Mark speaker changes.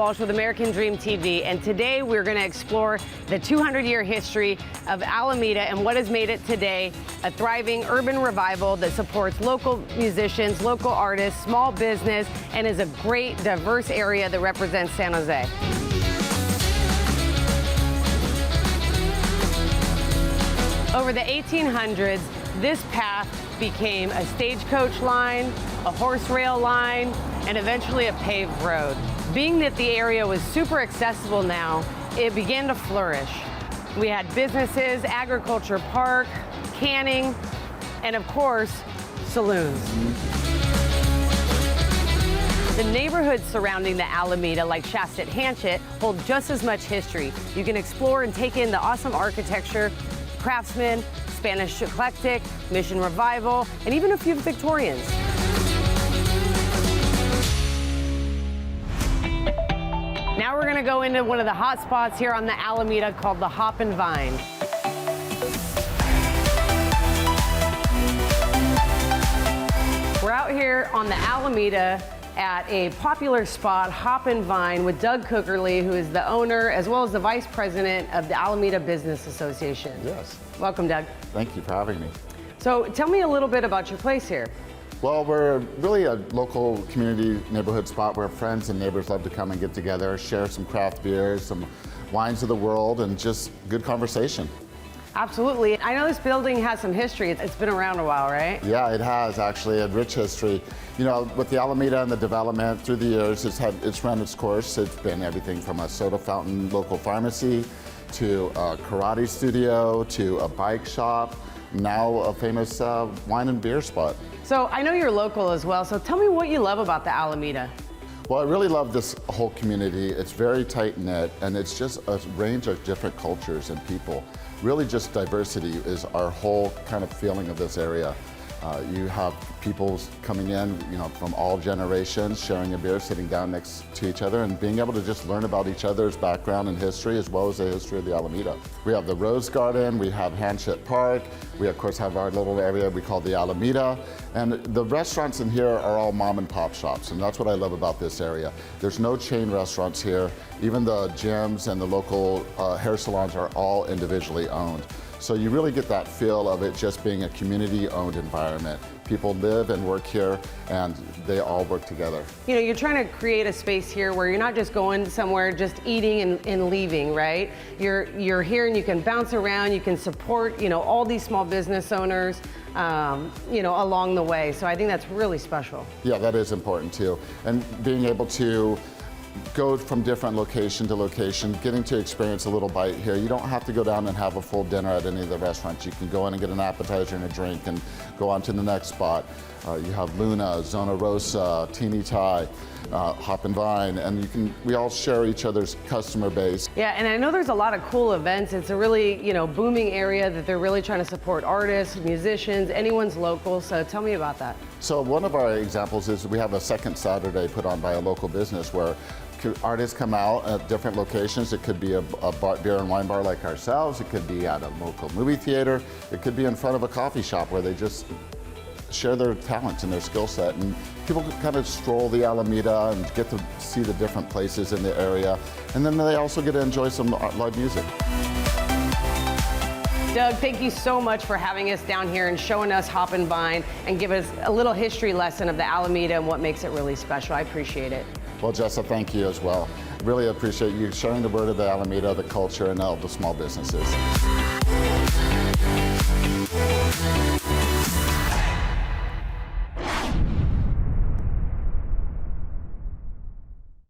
Speaker 1: Walsh with American Dream TV, and today we're going to explore the 200-year history of Alameda and what has made it today a thriving urban revival that supports local musicians, local artists, small business, and is a great, diverse area that represents San Jose. Over the 1800s, this path became a stagecoach line, a horse rail line, and eventually a paved road. Being that the area was super accessible now, it began to flourish. We had businesses, agriculture park, canning, and of course, saloons. The neighborhoods surrounding the Alameda, like Shasta and Hanchett, hold just as much history. You can explore and take in the awesome architecture, craftsmen, Spanish eclectic, Mission Revival, and even a few Victorians. Now we're gonna go into one of the hot spots here on the Alameda called the Hop and Vine. We're out here on the Alameda at a popular spot, Hop and Vine, with Doug Cookerly, who is the owner as well as the vice president of the Alameda Business Association.
Speaker 2: Yes.
Speaker 1: Welcome, Doug.
Speaker 2: Thank you for having me.
Speaker 1: So tell me a little bit about your place here.
Speaker 2: Well, we're really a local community neighborhood spot where friends and neighbors love to come and get together, share some craft beers, some wines of the world, and just good conversation.
Speaker 1: Absolutely. I know this building has some history. It's been around a while, right?
Speaker 2: Yeah, it has actually a rich history. You know, with the Alameda and the development through the years, it's run its course. It's been everything from a soda fountain local pharmacy to a karate studio to a bike shop, now a famous wine and beer spot.
Speaker 1: So I know you're local as well, so tell me what you love about the Alameda.
Speaker 2: Well, I really love this whole community. It's very tight-knit, and it's just a range of different cultures and people. Really just diversity is our whole kind of feeling of this area. You have people coming in, you know, from all generations, sharing a beer, sitting down next to each other, and being able to just learn about each other's background and history, as well as the history of the Alameda. We have the Rose Garden, we have Hanchett Park, we of course have our little area we call the Alameda, and the restaurants in here are all mom and pop shops, and that's what I love about this area. There's no chain restaurants here. Even the gyms and the local hair salons are all individually owned. So you really get that feel of it just being a community-owned environment. People live and work here, and they all work together. You
Speaker 1: know, you're trying to create a space here where you're not just going somewhere, just eating and leaving, right? You're here and you can bounce around, you can support, you know, all these small business owners, you know, along the way. So I think that's really special.
Speaker 2: Yeah, that is important too. And being able to go from different location to location, getting to experience a little bite here. You don't have to go down and have a full dinner at any of the restaurants. You can go in and get an appetizer and a drink and go on to the next spot. You have Luna, Zona Rosa, Teeny Thai, Hop and Vine, and we all share each other's customer base.
Speaker 1: Yeah, and I know there's a lot of cool events. It's a really, you know, booming area that they're really trying to support artists, musicians, anyone's local. So tell me about that.
Speaker 2: So one of our examples is we have a second Saturday put on by a local business where artists come out at different locations. It could be a beer and wine bar like ourselves. It could be at a local movie theater. It could be in front of a coffee shop where they just share their talents and their skill set. And people can kind of stroll the Alameda and get to see the different places in the area. And then they also get to enjoy some live music.
Speaker 1: Doug, thank you so much for having us down here and showing us Hop and Vine and give us a little history lesson of the Alameda and what makes it really special. I appreciate it.
Speaker 2: Well, Jessa, thank you as well. Really appreciate you sharing the word of the Alameda, the culture, and all the small businesses.